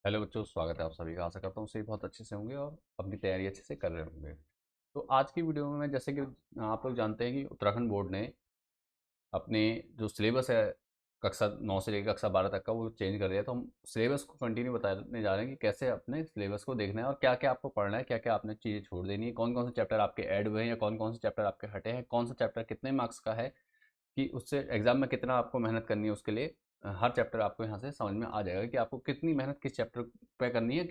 Hello बच्चों, स्वागत है आप सभी का। आशा करता हूँ सभी बहुत अच्छे से होंगे और अपनी तैयारी अच्छे से कर रहे होंगे। तो आज की वीडियो में जैसे कि आप लोग जानते हैं कि उत्तराखंड बोर्ड ने अपने जो सिलेबस है कक्षा 9 से लेकर कक्षा 12 तक का वो चेंज कर दिया। तो हम सिलेबस को कंटिन्यू बताने जा रहे हैं कि कैसे अपने सिलेबस को देखना है और क्या क्या आपको पढ़ना है, क्या क्या आपने चीज़ें छोड़ देनी है, कौन कौन से चैप्टर आपके ऐड हुए हैं या कौन कौन से चैप्टर आपके हटे हैं, कौन सा चैप्टर कितने मार्क्स का है, कि उससे एग्जाम में कितना आपको मेहनत करनी है उसके लिए। हर चैप्टर आपको यहाँ से समझ में आ जाएगा कि आपको कितनी मेहनत किस चैप्टर पे करनी है,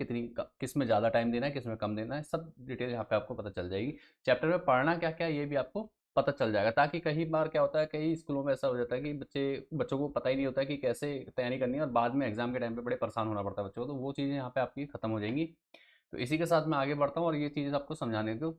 किस में ज़्यादा टाइम देना है, किस में कम देना है, सब डिटेल यहाँ पे आपको पता चल जाएगी। चैप्टर में पढ़ना क्या क्या ये भी आपको पता चल जाएगा, ताकि कई बार क्या होता है, कई स्कूलों में ऐसा हो जाता है कि बच्चों को पता ही नहीं होता है कि कैसे तैयारी करनी है और बाद में एग्जाम के टाइम पे बड़े परेशान होना पड़ता है बच्चों को। तो वो चीज़ें यहाँ पे आपकी खत्म हो जाएंगी। तो इसी के साथ मैं आगे बढ़ता हूँ और ये चीज़ें आपको समझाने को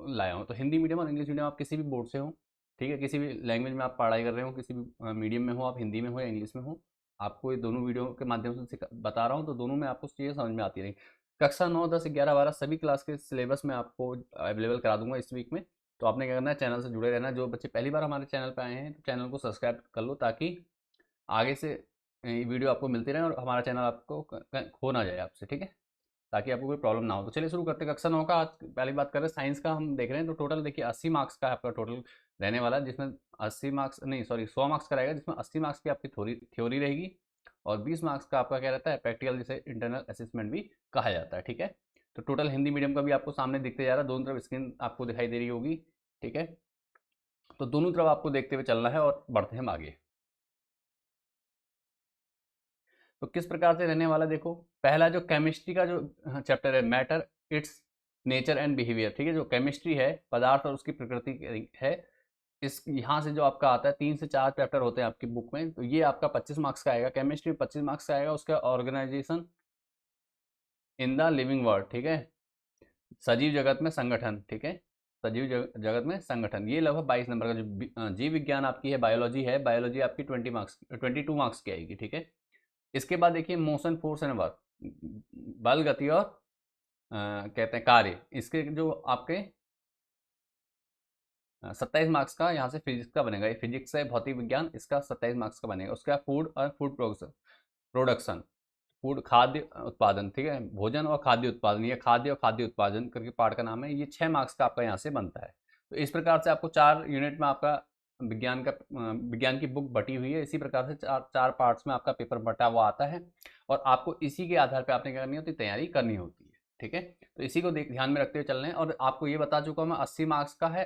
लाया हूँ। तो हिंदी मीडियम और इंग्लिश मीडियम आप किसी भी बोर्ड से हो, ठीक है, किसी भी लैंग्वेज में आप पढ़ाई कर रहे हो, किसी भी मीडियम में हो, आप हिंदी में हो या इंग्लिश में हो, आपको ये दोनों वीडियो के माध्यम से बता रहा हूँ, तो दोनों में आपको चीज़ें समझ में आती रहेंगी। कक्षा 9, 10, 11, 12 सभी क्लास के सिलेबस में आपको अवेलेबल करा दूंगा इस वीक में। तो आपने क्या करना है, चैनल से जुड़े रहना है। जो बच्चे पहली बार हमारे चैनल पर आए हैं तो चैनल को सब्सक्राइब कर लो, ताकि आगे से वीडियो आपको मिलती रहे और हमारा चैनल आपको खो ना जाए आपसे, ठीक है, ताकि आपको कोई प्रॉब्लम ना हो। तो चलिए शुरू करते हैं। कक्षा 9 का आज पहली बात कर रहे हैं, साइंस का हम देख रहे हैं। तो टोटल देखिए 80 मार्क्स का आपका टोटल रहने वाला है, जिसमें 80 मार्क्स नहीं, सॉरी, 100 मार्क्स का रहेगा, जिसमें 80 मार्क्स की आपकी थ्योरी रहेगी और 20 मार्क्स का आपका क्या रहता है, प्रैक्टिकल, जिसे इंटरनल असेसमेंट भी कहा जाता है, ठीक है। तो टोटल हिंदी मीडियम का भी आपको सामने दिखते जा रहा है, दोनों तरफ स्क्रीन आपको दिखाई दे रही होगी, ठीक है। तो दोनों तरफ आपको देखते हुए चलना है और बढ़ते हैं हम आगे। तो किस प्रकार से रहने वाला देखो, पहला जो केमिस्ट्री का जो चैप्टर है, matter, it's nature and behaviour, ठीक है। जो केमिस्ट्री है, पदार्थ और उसकी प्रकृति है, इस यहाँ से जो आपका आता है, 3 से 4 चैप्टर होते हैं आपकी बुक में। तो ये आपका 25 मार्क्स का आएगा, केमिस्ट्री में 25 मार्क्स का आएगा। उसका organisation in the living world, ठीक है, सजीव जगत में संगठन, ठीक है, सजीव जगत में संगठन, ये लगभग 22 नंबर का। जो जीव विज्ञान आपकी है, बायोलॉजी है, बायोलॉजी आपकी 20 मार्क्स, 22 मार्क्स की आएगी, ठीक है। इसके बाद देखिए मोशन, फोर्स एंड वर्क, बल, गति और कहते हैं कार्य, इसके जो आपके 27 मार्क्स का यहाँ से फिजिक्स का बनेगा। ये फिजिक्स है, भौतिक विज्ञान, इसका 27 मार्क्स का बनेगा। उसका फूड और फूड प्रोडक्शन, फूड खाद्य उत्पादन, ठीक है, भोजन और खाद्य उत्पादन, ये खाद्य और खाद्य उत्पादन करके पार्ट का नाम है। ये 6 मार्क्स का आपका यहाँ से बनता है। तो इस प्रकार से आपको 4 यूनिट में आपका विज्ञान की बुक बटी हुई है। इसी प्रकार से चार चार पार्ट्स में आपका पेपर बटा हुआ आता है और आपको इसी के आधार पर आपने क्या करनी होती है, तैयारी करनी होती है, ठीक है। तो इसी को ध्यान में रखते हुए चलना है। और आपको ये बता चुका हूँ मैं, 80 मार्क्स का है,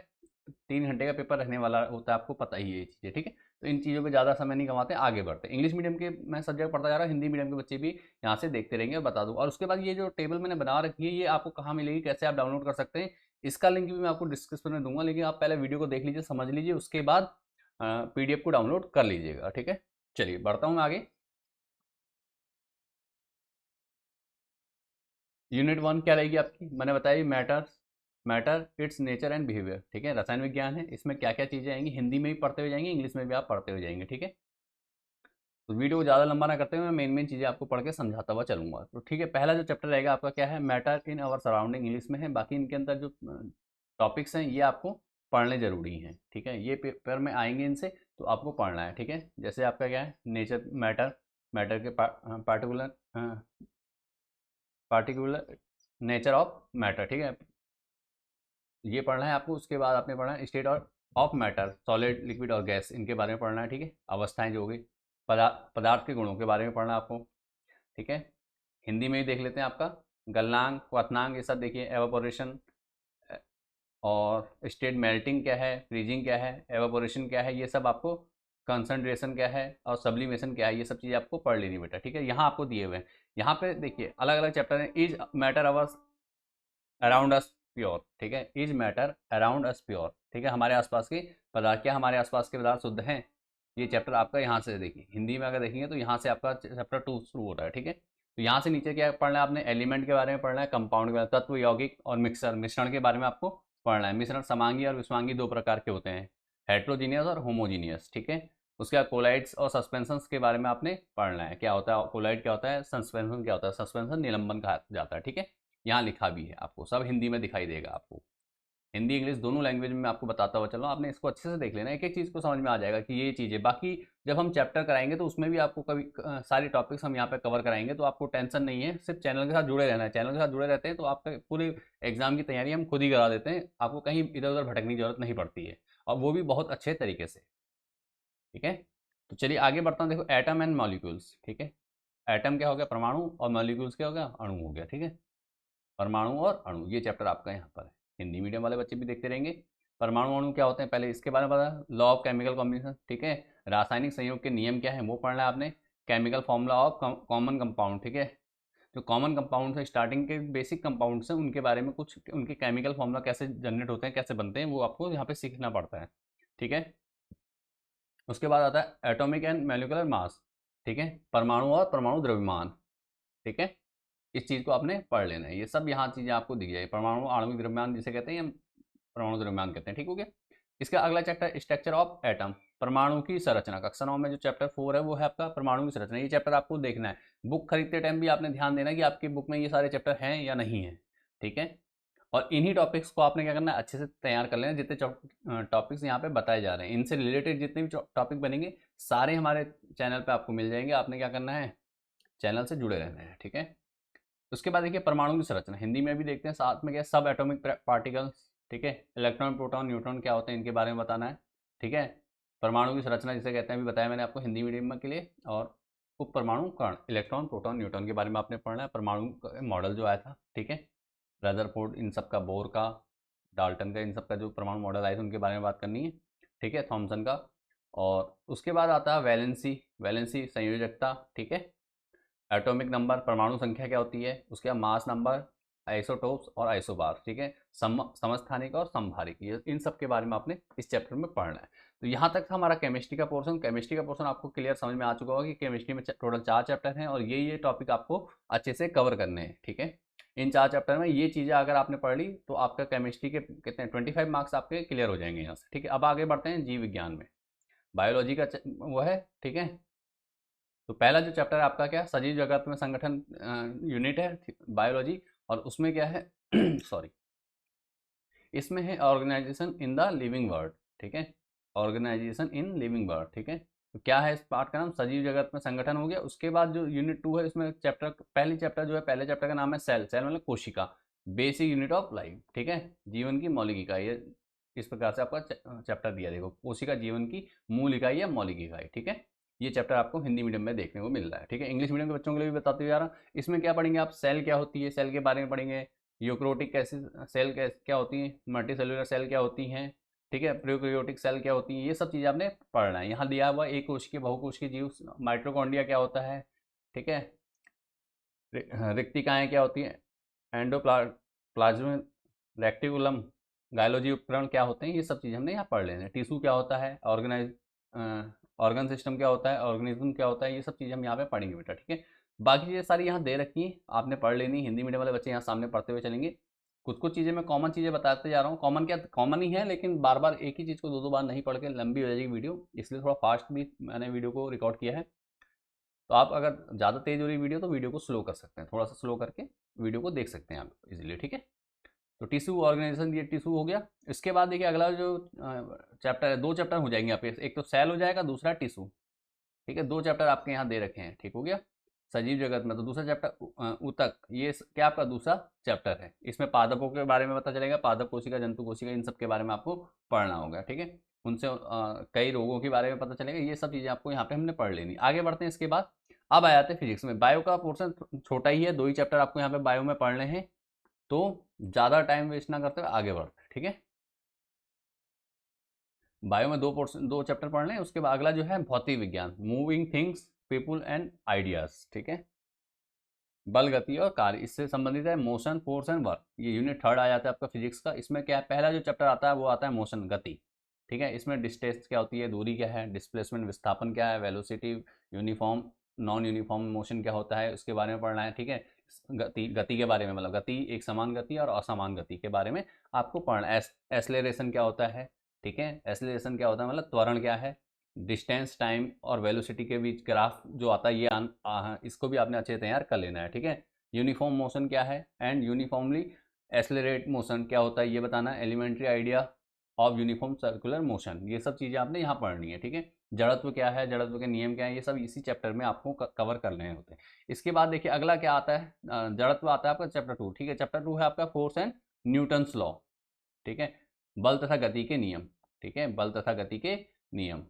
3 घंटे का पेपर रहने वाला होता है, आपको पता ही है ये चीज़ें, ठीक है। तो इन चीज़ों पे ज़्यादा समय नहीं गंवाते, आगे बढ़ते हैं। इंग्लिश मीडियम के मैं सब्जेक्ट पढ़ता जा रहा हूँ, हिंदी मीडियम के बच्चे भी यहाँ से देखते रहेंगे और बता दूँ। और उसके बाद ये जो टेबल मैंने बना रखी है, ये आपको कहाँ मिलेगी, कैसे आप डाउनलोड कर सकते हैं, इसका लिंक भी मैं आपको डिस्क्रिप्शन में दूंगा। लेकिन आप पहले वीडियो को देख लीजिए, समझ लीजिए, उसके बाद पीडीएफ को डाउनलोड कर लीजिएगा, ठीक है। चलिए बढ़ता हूँ मैं आगे। यूनिट 1 क्या रहेगी आपकी, मैंने बताया, matter, it's nature and behaviour, ठीक है, रसायन विज्ञान है। इसमें क्या क्या चीज़ें आएंगी, हिंदी में भी पढ़ते हुए जाएंगे, इंग्लिश में भी आप पढ़ते हुए जाएंगे, ठीक है। तो वीडियो को ज़्यादा लंबा ना करते हुए मैं मेन मेन चीज़ें आपको पढ़ के समझाता हुआ चलूंगा। तो ठीक है, पहला जो चैप्टर रहेगा आपका क्या है, matter in our surrounding, English में है। बाकी इनके अंदर जो टॉपिक्स हैं ये आपको पढ़ने ज़रूरी हैं, ठीक है, ये पेपर में आएंगे इनसे, तो आपको पढ़ना है, ठीक है। जैसे आपका क्या है, नेचर, मैटर के particular particular nature of matter, ठीक है, ये पढ़ना है आपको। उसके बाद आपने पढ़ना है स्टेट और ऑफ मैटर, सॉलिड, लिक्विड और गैस, इनके बारे में पढ़ना है, ठीक है, अवस्थाएं जो होगी, पदार्थ के गुणों के बारे में पढ़ना है आपको, ठीक है। हिंदी में ही देख लेते हैं आपका गलनांक, क्वथनांक, ये सब देखिए, एवापोरेशन और स्टेट, मेल्टिंग क्या है, फ्रीजिंग क्या है, एवापोरेशन क्या है, ये सब आपको, कंसंट्रेशन क्या है और सब्लिमेशन क्या है, ये सब चीज़ें आपको पढ़ लेनी बेटा, ठीक है। यहाँ आपको दिए हुए हैं, यहाँ पे देखिए अलग अलग चैप्टर हैं। Is matter our around us pure, ठीक है, is matter around us pure, ठीक है, हमारे आसपास के पदार्थ, क्या हमारे आसपास के पदार्थ शुद्ध हैं, ये चैप्टर आपका यहाँ से देखिए, हिंदी में अगर देखेंगे तो यहाँ से आपका चैप्टर 2 शुरू हो रहा है, ठीक है। तो यहाँ से नीचे क्या पढ़ना है आपने, एलिमेंट के बारे में पढ़ना है, कंपाउंड के बारे में, तत्व, यौगिक और मिक्सर, मिश्रण के बारे में आपको पढ़ना है। मिश्रण समांगी और विषमांगी दो प्रकार के होते हैं, हेट्रोजीनियस और होमोजीनियस, ठीक है। उसके बाद कोलाइड्स और सस्पेंशंस के बारे में आपने पढ़ना है, क्या होता है कोलाइड, क्या होता है सस्पेंशन, क्या होता है सस्पेंशन, निलंबन कहा जाता है, ठीक है। यहाँ लिखा भी है आपको, सब हिंदी में दिखाई देगा आपको। हिंदी इंग्लिश दोनों लैंग्वेज में मैं आपको बताता हुआ चल रहा हूँ, आपने इसको अच्छे से देख लेना, एक एक चीज़ को समझ में आ जाएगा कि ये चीज़ है। बाकी जब हम चैप्टर कराएंगे तो उसमें भी आपको कभी सारी टॉपिक्स हम यहाँ पे कवर कराएंगे, तो आपको टेंशन नहीं है, सिर्फ चैनल के साथ जुड़े रहना है। चैनल के साथ जुड़े रहते हैं तो आपका पूरे एग्जाम की तैयारी हम खुद ही करा देते हैं, आपको कहीं इधर उधर भटकने की जरूरत नहीं पड़ती है, और वो भी बहुत अच्छे तरीके से। ठीक है, तो चलिए आगे बढ़ता हूँ। देखो एटम एंड मॉलिक्यूल्स, ठीक है, एटम क्या हो गया, परमाणु, और मॉलिक्यूल्स क्या हो गया, अणु हो गया। ठीक है, परमाणु और अणु, ये चैप्टर आपका यहाँ पर है, हिंदी मीडियम वाले बच्चे भी देखते रहेंगे। परमाणु अणु क्या होते हैं, पहले इसके बारे में पता, लॉ ऑफ केमिकल कॉम्बिनेशन, ठीक है, रासायनिक संयोग के नियम क्या है वो पढ़ना है आपने, chemical formula of common compound, ठीक है, जो कॉमन कंपाउंड है, स्टार्टिंग के बेसिक कंपाउंड्स हैं उनके बारे में, कुछ उनके केमिकल फॉर्मूला कैसे जनरेट होते हैं, कैसे बनते हैं, वो आपको यहाँ पे सीखना पड़ता है। ठीक है, उसके बाद आता है एटॉमिक एंड मोलिकुलर मास, ठीक है, परमाणु और परमाणु द्रव्यमान। ठीक है, इस चीज़ को आपने पढ़ लेना है, ये सब यहाँ चीज़ें आपको दी जाए, परमाणु आणविक द्रव्यमान जिसे कहते हैं, या परमाणु द्रव्यमान कहते हैं। ठीक हो गया, इसका अगला चैप्टर स्ट्रक्चर ऑफ एटम, परमाणु की संरचना। कक्षा 9 में जो चैप्टर 4 है वो है आपका परमाणु की संरचना, ये चैप्टर आपको देखना है। बुक खरीदते टाइम भी आपने ध्यान देना कि आपकी बुक में ये सारे चैप्टर हैं या नहीं है। ठीक है, और इन्हीं टॉपिक्स को आपने क्या करना है, अच्छे से तैयार कर लेना, जितने टॉपिक्स यहाँ पे बताए जा रहे हैं, इनसे रिलेटेड जितने भी टॉपिक बनेंगे सारे हमारे चैनल पे आपको मिल जाएंगे, आपने क्या करना है, चैनल से जुड़े रहना है। ठीक है, उसके बाद देखिए परमाणु की संरचना, हिंदी में भी देखते हैं, साथ में क्या, सब एटॉमिक पार्टिकल्स, ठीक है, इलेक्ट्रॉन प्रोटॉन न्यूट्रॉन क्या होते हैं इनके बारे में बताना है। ठीक है, परमाणु की संरचना जिसे कहते हैं अभी बताया मैंने आपको हिंदी मीडियम के लिए, और उप परमाणु कण, इलेक्ट्रॉन प्रोटॉन न्यूट्रॉन के बारे में आपने पढ़ना है, परमाणु का मॉडल जो आया था, ठीक है, रदरफोर्ड इन सब का, बोर का, डाल्टन का, इन सब का जो परमाणु मॉडल आए थे उनके बारे में बात करनी है। ठीक है, थॉमसन का, और उसके बाद आता है वैलेंसी, वैलेंसी संयोजकता, ठीक है, एटॉमिक नंबर, परमाणु संख्या क्या होती है, उसके बाद मास नंबर, आइसोटोप्स और आइसोबार, ठीक है, समस्थानिक और समभारिक, ये इन सब के बारे में आपने इस चैप्टर में पढ़ना है। तो यहाँ तक था हमारा केमिस्ट्री का पोर्शन। केमिस्ट्री का पोर्शन आपको क्लियर समझ में आ चुका होगा कि केमिस्ट्री में टोटल 4 चैप्टर हैं, और ये टॉपिक आपको अच्छे से कवर करने हैं। ठीक है, इन 4 चैप्टर में ये चीज़ें अगर आपने पढ़ ली तो आपका केमिस्ट्री के कितने 25 मार्क्स आपके क्लियर हो जाएंगे यहाँ से। ठीक है, अब आगे बढ़ते हैं जीव विज्ञान में, बायोलॉजी का वो है। ठीक है, तो पहला जो चैप्टर है आपका क्या, सजीव जगत में संगठन यूनिट है, बायोलॉजी, और उसमें क्या है सॉरी, इसमें है organisation in the living world. ठीक है, ऑर्गेनाइजेशन इन लिविंग वर्ल्ड। ठीक है, तो क्या है इस पार्ट का नाम, सजीव जगत में संगठन हो गया। उसके बाद जो यूनिट 2 है इसमें चैप्टर, पहली चैप्टर जो है, पहले चैप्टर का नाम है सेल, सेल मतलब कोशिका, बेसिक यूनिट ऑफ लाइफ। ठीक है, जीवन की मौलिक इकाई, ये इस प्रकार से आपका चैप्टर दिया, देखो कोशिका जीवन की मूल इकाई या मौलिक इकाई। ठीक है, ये चैप्टर आपको हिंदी मीडियम में देखने को मिल रहा है। ठीक है, इंग्लिश मीडियम के बच्चों के लिए भी बताते हुए जा रहा हूँ। इसमें क्या पढ़ेंगे आप, सेल क्या होती है, सेल के बारे में पढ़ेंगे, यूक्रोटिक कैसे सेल क्या होती हैं, मल्टी सेलुलर सेल क्या होती हैं, ठीक है, प्रोकैरियोटिक सेल क्या होती हैं, ये सब चीज़ें आपने पढ़ना है। यहाँ दिया हुआ एक कोशिकीय बहुकोशिकीय जीव, माइटोकॉन्ड्रिया क्या होता है, ठीक है, रिक्तिकाएँ क्या होती हैं, एंडोप्लाज्म, रेक्टिकुलम, गायलोजी उपकरण क्या होते हैं, ये सब चीज़ें हमने यहाँ पढ़ लेना है। टिश्यू क्या होता है, ऑर्गन सिस्टम क्या होता है, ऑर्गेनिज्म क्या होता है, ये सब चीज़ें हम यहाँ पे पढ़ेंगे बेटा। ठीक है, बाकी चीज़ें सारी यहाँ दे रखी हैं, आपने पढ़ लेनी। हिंदी मीडियम वाले बच्चे यहाँ सामने पढ़ते हुए चलेंगे। कुछ कुछ चीज़ें मैं कॉमन चीज़ें बताते जा रहा हूँ, कॉमन क्या, कॉमन ही है, लेकिन बार बार एक ही चीज़ को दो दो बार नहीं पढ़ के लंबी हो जाएगी वीडियो, इसलिए थोड़ा फास्ट भी मैंने वीडियो को रिकॉर्ड किया है। तो आप अगर ज़्यादा तेज़ हो रही वीडियो तो वीडियो को स्लो कर सकते हैं, थोड़ा सा स्लो करके वीडियो को देख सकते हैं आप इजीली। ठीक है, तो टिश्यू ऑर्गेनाइजेशन, ये टिश्यू हो गया। इसके बाद देखिए अगला जो चैप्टर है, 2 चैप्टर हो जाएंगे आपके, एक तो सेल हो जाएगा, दूसरा टिश्यू। ठीक है, 2 चैप्टर आपके यहाँ दे रखे हैं। ठीक हो गया, सजीव जगत में। तो दूसरा चैप्टर ऊतक, ये क्या आपका दूसरा चैप्टर है, इसमें पादपों के बारे में पता चलेगा, पादप कोशिका, जंतु कोशिका, इन सब के बारे में आपको पढ़ना होगा। ठीक है, उनसे कई रोगों के बारे में पता चलेगा, ये सब चीज़ें आपको यहाँ पे हमने पढ़ लेनी। आगे बढ़ते हैं इसके बाद, अब आ जाते हैं फिजिक्स में। बायो का पोर्शन छोटा ही है, 2 ही चैप्टर आपको यहाँ पे बायो में पढ़ने हैं, तो ज़्यादा टाइम वेस्ट ना करते हुए आगे बढ़ते हैं। ठीक है, बायो में 2 चैप्टर पढ़ लें, उसके बाद अगला जो है भौतिक विज्ञान, moving things, people and ideas. ठीक है, बल, गति और कार्य, इससे संबंधित है मोशन, फोर्स एंड वर्क, ये यूनिट 3 आ जाता है आपका फिजिक्स का। इसमें क्या है, पहला जो चैप्टर आता है वो आता है मोशन, गति। ठीक है, इसमें डिस्टेंस क्या होती है, दूरी क्या है, डिस्प्लेसमेंट विस्थापन क्या है, velocity, uniform non uniform motion क्या होता है, उसके बारे में पढ़ना है। ठीक है, गति, गति के बारे में, मतलब गति, एक समान गति और असमान गति के बारे में आपको पढ़ना है। एसलेरेशन क्या होता है, ठीक है, एसलेरेशन क्या होता है, मतलब त्वरण क्या है, डिस्टेंस, टाइम और वेलोसिटी के बीच ग्राफ जो आता है, ये इसको भी आपने अच्छे से तैयार कर लेना है। ठीक है, यूनिफॉर्म मोशन क्या है, एंड यूनिफॉर्मली एक्सेलरेट मोशन क्या होता है ये बताना, elementary idea of uniform circular motion, ये सब चीज़ें आपने यहाँ पढ़नी है, ठीक है। जड़त्व क्या है, जड़त्व के नियम क्या है, ये सब इसी चैप्टर में आपको कवर करने होते हैं। इसके बाद देखिए अगला क्या आता है, जड़त्व आता है आपका चैप्टर 2, ठीक है। चैप्टर 2 है आपका फोर्स एंड न्यूटन्स लॉ, ठीक है। बल तथा गति के नियम, ठीक है, बल तथा गति के नियम,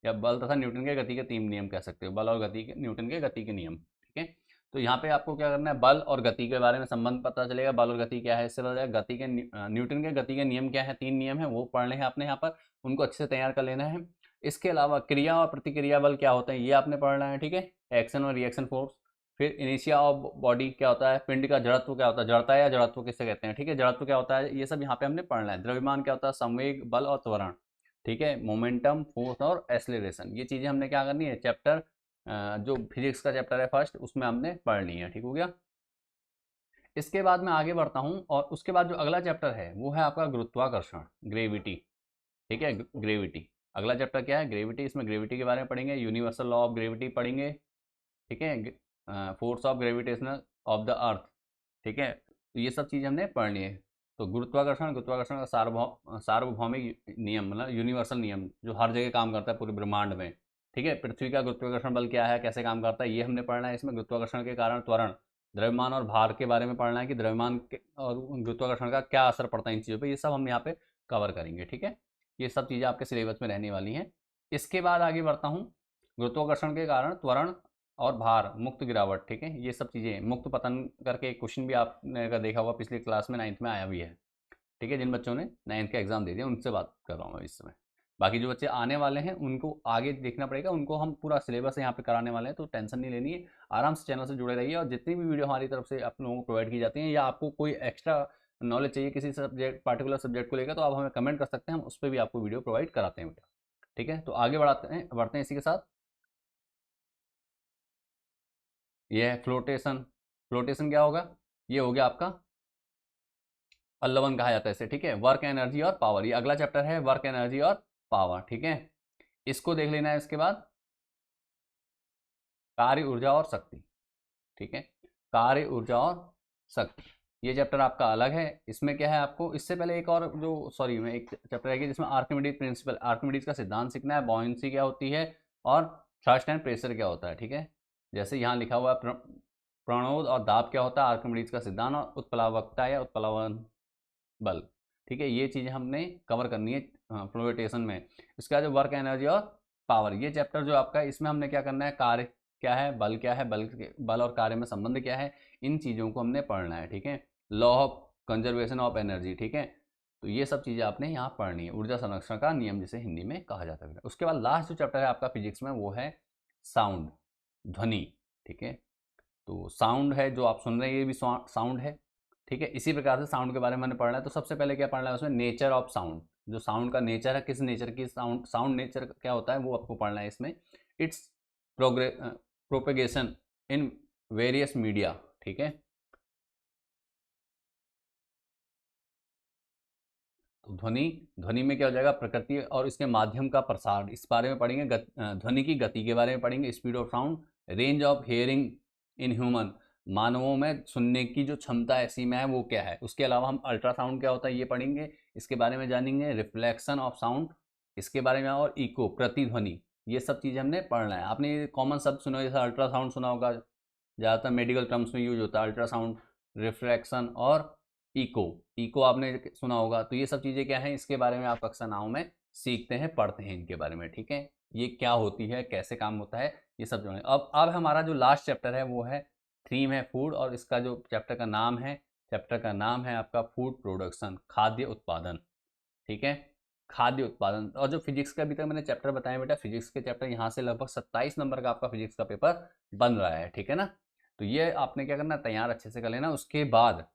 या बल तथा न्यूटन के गति के 3 नियम कह सकते हो, बल और गति के, न्यूटन के गति के नियम, ठीक है। तो यहाँ पे आपको क्या करना है, बल और गति के बारे में संबंध पता चलेगा, बल और गति क्या है, इससे पता चलेगा गति के न्यूटन के गति के नियम क्या है, 3 नियम है वो पढ़ने हैं आपने यहाँ पर, उनको अच्छे से तैयार कर लेना है। इसके अलावा क्रिया और प्रतिक्रिया बल क्या होते हैं ये आपने पढ़ना है, ठीक है, एक्शन और रिएक्शन फोर्स। फिर इनिशिया ऑफ बॉडी क्या होता है, पिंड का जड़त्व क्या होता है, जड़ता या जड़त्व किससे कहते हैं, ठीक है, जड़त्व क्या होता है, ये सब यहाँ पे हमने पढ़ना है। द्रव्यमान क्या होता है, संवेग, बल और त्वरण, ठीक है, मोमेंटम, फोर्स और एक्सेलरेशन, ये चीज़ें हमने क्या करनी है, चैप्टर जो फिजिक्स का चैप्टर है फर्स्ट, उसमें हमने पढ़नी है, ठीक हो गया। इसके बाद मैं आगे बढ़ता हूँ, और उसके बाद जो अगला चैप्टर है वो है आपका गुरुत्वाकर्षण, ग्रेविटी, ठीक है, ग्रेविटी। अगला चैप्टर क्या है, ग्रेविटी, इसमें ग्रेविटी के बारे में पढ़ेंगे, यूनिवर्सल लॉ ऑफ ग्रेविटी पढ़ेंगे, ठीक है, force of gravitational of the earth, ठीक है। तो ये सब चीज़ हमने पढ़नी है। तो गुरुत्वाकर्षण, गुरुत्वाकर्षण का सार्वभौमिक नियम, मतलब यूनिवर्सल नियम जो हर जगह काम करता है पूरे ब्रह्मांड में, ठीक है। पृथ्वी का गुरुत्वाकर्षण बल क्या है, कैसे काम करता है, ये हमने पढ़ना है। इसमें गुरुत्वाकर्षण के कारण त्वरण, द्रव्यमान और भार के बारे में पढ़ना है कि द्रव्यमान और गुरुत्वाकर्षण का क्या असर पड़ता है इन चीज़ों पर, ये सब हम यहाँ पे कवर करेंगे, ठीक है। ये सब चीज़ें आपके सिलेबस में रहने वाली हैं। इसके बाद आगे बढ़ता हूँ, गुरुत्वाकर्षण के कारण त्वरण और भार, मुक्त गिरावट, ठीक है, ये सब चीज़ें, मुक्त पतन करके एक क्वेश्चन भी आपने अगर देखा हुआ पिछली क्लास में 9th में आया भी है, ठीक है। जिन बच्चों ने 9th का एग्जाम दे दिया उनसे बात कर रहा हूँ मैं इस समय। बाकी जो बच्चे आने वाले हैं उनको आगे देखना पड़ेगा, उनको हम पूरा सिलेबस यहाँ पे कराने वाले हैं, तो टेंशन नहीं लेनी है, आराम से चैनल से जुड़े रहिए। और जितनी भी वीडियो हमारी तरफ से आप लोगों को प्रोवाइड की जाती हैं, या आपको कोई एक्स्ट्रा नॉलेज चाहिए किसी सब्जेक्ट, पार्टिकुलर सब्जेक्ट को लेकर, तो आप हमें कमेंट कर सकते हैं, हम उस पर भी आपको वीडियो प्रोवाइड कराते हैं बेटा, ठीक है। तो आगे बढ़ते हैं इसी के साथ। ये है फ्लोटेशन, फ्लोटेशन क्या होगा, ये हो गया आपका अल्लवन कहा जाता है इसे, ठीक है। वर्क एनर्जी और पावर, ये अगला चैप्टर है, वर्क एनर्जी और पावर, ठीक है। इसको देख लेना है। इसके बाद कार्य, ऊर्जा और शक्ति, ठीक है, कार्य, ऊर्जा और शक्ति, ये चैप्टर आपका अलग है। इसमें क्या है, आपको इससे पहले एक और जो सॉरी में एक चैप्टर है जिसमें आर्किमिडीज प्रिंसिपल, आर्किमिडीज का सिद्धांत सीखना है, बॉयंसी क्या होती है और थ्रस्ट एंड प्रेशर क्या होता है, ठीक है। जैसे यहाँ लिखा हुआ है प्रणोद और दाब क्या होता है, आर्किमिडीज का सिद्धांत, और उत्प्लावकता या उत्प्लावन बल, ठीक है, ये चीज़ें हमने कवर करनी है फ्लोटेशन में। इसका जो वर्क एनर्जी और पावर, ये चैप्टर जो आपका है, इसमें हमने क्या करना है, कार्य क्या है, बल क्या है, बल और कार्य में संबंध क्या है, इन चीज़ों को हमने पढ़ना है, ठीक है। Law of conservation of energy, ठीक है। तो ये सब चीज़ें आपने यहाँ पढ़नी है, ऊर्जा संरक्षण का नियम जिसे हिंदी में कहा जाता है। उसके बाद लास्ट जो चैप्टर है आपका फिजिक्स में वो है साउंड, ध्वनि, ठीक है। तो साउंड है जो आप सुन रहे हैं, ये भी साउंड है, ठीक है। इसी प्रकार से साउंड के बारे में मैंने पढ़ना है। तो सबसे पहले क्या पढ़ना है उसमें, नेचर ऑफ साउंड, जो साउंड का नेचर है, किस नेचर की साउंड, साउंड नेचर क्या होता है वो आपको पढ़ना है इसमें। It's propagation in various media, ठीक है। तो ध्वनि, ध्वनि में क्या हो जाएगा, प्रकृति और इसके माध्यम का प्रसार, इस बारे में पढ़ेंगे। ध्वनि की गति के बारे में पढ़ेंगे, speed of sound, range of hearing in human, मानवों में सुनने की जो क्षमता है सीमा है वो क्या है। उसके अलावा हम अल्ट्रासाउंड क्या होता है ये पढ़ेंगे, इसके बारे में जानेंगे। रिफ्लेक्शन ऑफ साउंड, इसके बारे में, और इको, प्रतिध्वनि, ये सब चीज़ें हमने पढ़ना है। आपने कॉमन शब्द सुना जैसे अल्ट्रासाउंड सुना होगा, ज़्यादातर मेडिकल टर्म्स में यूज होता है अल्ट्रासाउंड, रिफ्रैक्शन और इको, इको आपने सुना होगा। तो ये सब चीज़ें क्या हैं, इसके बारे में आप अक्सर नाव में सीखते हैं, पढ़ते हैं इनके बारे में, ठीक है। ये क्या होती है, कैसे काम होता है, ये सब जो है। अब हमारा जो लास्ट चैप्टर है वो है, थीम है फूड, और इसका जो चैप्टर का नाम है, चैप्टर का नाम है आपका फूड प्रोडक्शन, खाद्य उत्पादन, ठीक है, खाद्य उत्पादन। और जो फिजिक्स का अभी तक मैंने चैप्टर बताया बेटा, फिजिक्स के चैप्टर यहाँ से लगभग 27 नंबर का आपका फिजिक्स का पेपर बन रहा है, ठीक है ना। तो ये आपने क्या करना, तैयार अच्छे से कर लेना। उसके बाद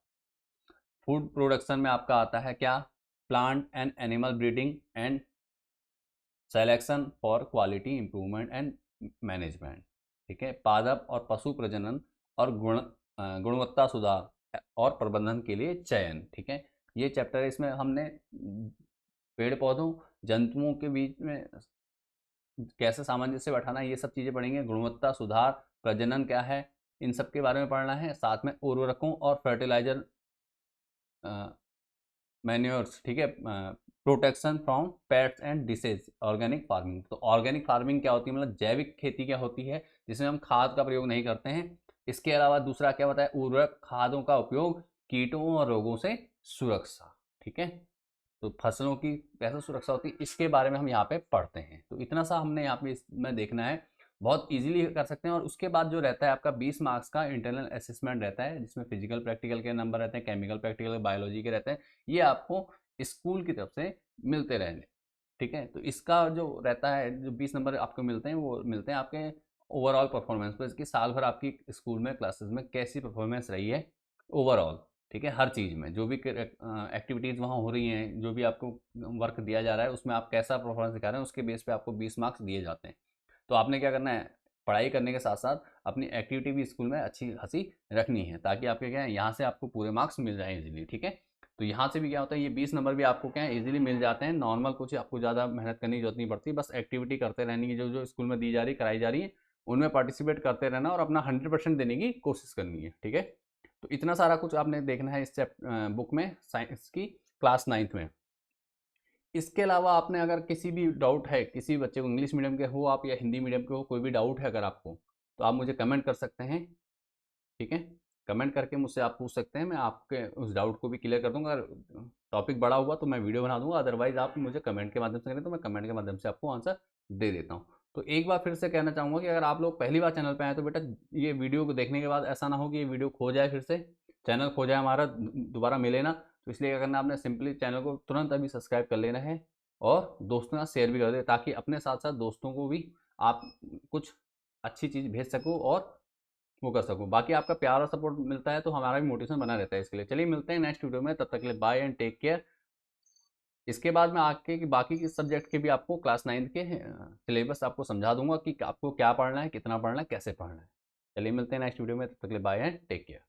फूड प्रोडक्शन में आपका आता है क्या, plant and animal breeding and selection for quality improvement and management, ठीक है, पादप और पशु प्रजनन और गुणवत्ता सुधार और प्रबंधन के लिए चयन, ठीक है। ये चैप्टर, इसमें हमने पेड़ पौधों, जंतुओं के बीच में कैसे सामंजस्य बैठाना, ये सब चीज़ें पढ़ेंगे। गुणवत्ता सुधार, प्रजनन क्या है, इन सब के बारे में पढ़ना है। साथ में उर्वरकों और फर्टिलाइजर मैन्योर्स, ठीक है, protection from pets and disease, organic farming. तो ऑर्गेनिक फार्मिंग क्या होती है, मतलब जैविक खेती क्या होती है, जिसमें हम खाद का प्रयोग नहीं करते हैं। इसके अलावा दूसरा क्या होता है, उर्वरक खादों का उपयोग, कीटों और रोगों से सुरक्षा, ठीक है। तो फसलों की कैसे सुरक्षा होती है, इसके बारे में हम यहाँ पे पढ़ते हैं। तो इतना सा हमने यहाँ पे इसमें देखना है, बहुत इजीली कर सकते हैं। और उसके बाद जो रहता है आपका 20 मार्क्स का इंटरनल असेसमेंट रहता है, जिसमें फिजिकल प्रैक्टिकल के नंबर रहते हैं, केमिकल प्रैक्टिकल बायोलॉजी के रहते हैं। ये आपको स्कूल की तरफ से मिलते रहेंगे, ठीक है। तो इसका जो रहता है, जो 20 नंबर आपको मिलते हैं, वो मिलते हैं आपके ओवरऑल परफॉर्मेंस पर, इसकी साल भर आपकी स्कूल में क्लासेस में कैसी परफॉर्मेंस रही है ओवरऑल, ठीक है। हर चीज़ में जो भी एक्टिविटीज़ वहाँ हो रही हैं, जो भी आपको वर्क दिया जा रहा है, उसमें आप कैसा परफॉर्मेंस दिखा रहे हैं, उसके बेस पे आपको 20 मार्क्स दिए जाते हैं। तो आपने क्या करना है, पढ़ाई करने के साथ साथ अपनी एक्टिविटी भी स्कूल में अच्छी खासी रखनी है, ताकि आपके क्या है, यहाँ से आपको पूरे मार्क्स मिल जाएँ इजीली, ठीक है। तो यहाँ से भी क्या होता है, ये 20 नंबर भी आपको क्या है इजीली मिल जाते हैं। नॉर्मल कुछ आपको ज़्यादा मेहनत करने की जरूरत नहीं पड़ती, बस एक्टिविटी करते रहने की, जो जो स्कूल में दी जा रही कराई जा रही है, उनमें पार्टिसिपेट करते रहना और अपना 100% देने की कोशिश करनी है, ठीक है। तो इतना सारा कुछ आपने देखना है इस बुक में, साइंस की क्लास 9th में। इसके अलावा आपने अगर किसी भी डाउट है, किसी बच्चे को, इंग्लिश मीडियम के हो आप या हिंदी मीडियम के हो, कोई भी डाउट है अगर आपको, तो आप मुझे कमेंट कर सकते हैं, ठीक है। कमेंट करके मुझसे आप पूछ सकते हैं, मैं आपके उस डाउट को भी क्लियर कर दूंगा। अगर टॉपिक बड़ा हुआ तो मैं वीडियो बना दूंगा, अदरवाइज आप मुझे कमेंट के माध्यम से करें तो मैं कमेंट के माध्यम से आपको आंसर दे देता हूँ। तो एक बार फिर से कहना चाहूँगा कि अगर आप लोग पहली बार चैनल पर आए तो बेटा, ये वीडियो को देखने के बाद ऐसा ना हो कि ये वीडियो खो जाए, फिर से चैनल खो जाए हमारा, दोबारा मिले ना। तो इसलिए क्या करना है, आपने सिंपली चैनल को तुरंत अभी सब्सक्राइब कर लेना है, और दोस्तों के साथ शेयर भी कर दे, ताकि अपने साथ साथ दोस्तों को भी आप कुछ अच्छी चीज़ भेज सको और वो कर सकूँ। बाकी आपका प्यार और सपोर्ट मिलता है तो हमारा भी मोटिवेशन बना रहता है इसके लिए। चलिए मिलते हैं नेक्स्ट वीडियो में, तब तक के लिए बाय एंड टेक केयर। इसके बाद मैं आके कि बाकी के सब्जेक्ट के भी आपको क्लास 9 के सिलेबस आपको समझा दूंगा कि आपको क्या पढ़ना है, कितना पढ़ना है, कैसे पढ़ना है। चलिए मिलते हैं नेक्स्ट वीडियो में, तब तक के लिए बाय एंड टेक केयर।